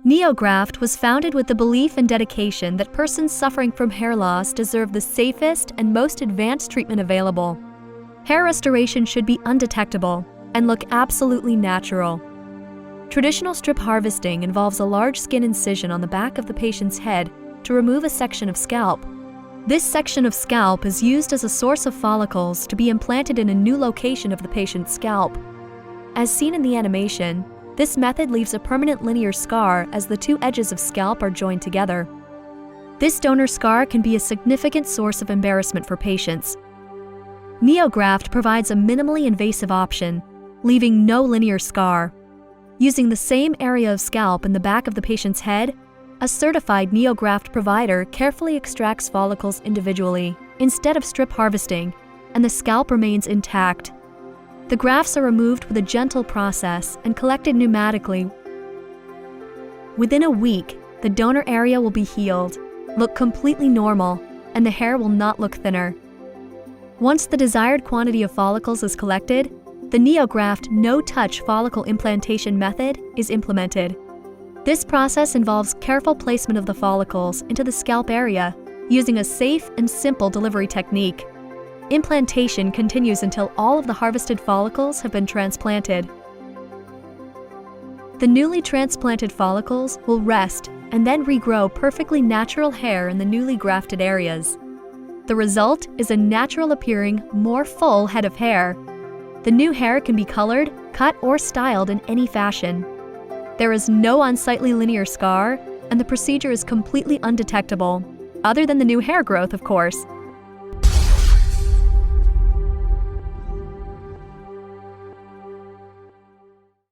NeoGraft was founded with the belief and dedication that persons suffering from hair loss deserve the safest and most advanced treatment available. Hair restoration should be undetectable and look absolutely natural. Traditional strip harvesting involves a large skin incision on the back of the patient's head to remove a section of scalp. This section of scalp is used as a source of follicles to be implanted in a new location of the patient's scalp. As seen in the animation, this method leaves a permanent linear scar as the two edges of scalp are joined together. This donor scar can be a significant source of embarrassment for patients. NeoGraft provides a minimally invasive option, leaving no linear scar. Using the same area of scalp in the back of the patient's head, a certified NeoGraft provider carefully extracts follicles individually instead of strip harvesting, and the scalp remains intact. The grafts are removed with a gentle process and collected pneumatically. Within a week, the donor area will be healed, look completely normal, and the hair will not look thinner. Once the desired quantity of follicles is collected, the NeoGraft no-touch follicle implantation method is implemented. This process involves careful placement of the follicles into the scalp area using a safe and simple delivery technique. Implantation continues until all of the harvested follicles have been transplanted. The newly transplanted follicles will rest and then regrow perfectly natural hair in the newly grafted areas. The result is a natural-appearing, more full head of hair. The new hair can be colored, cut, or styled in any fashion. There is no unsightly linear scar, and the procedure is completely undetectable, other than the new hair growth, of course.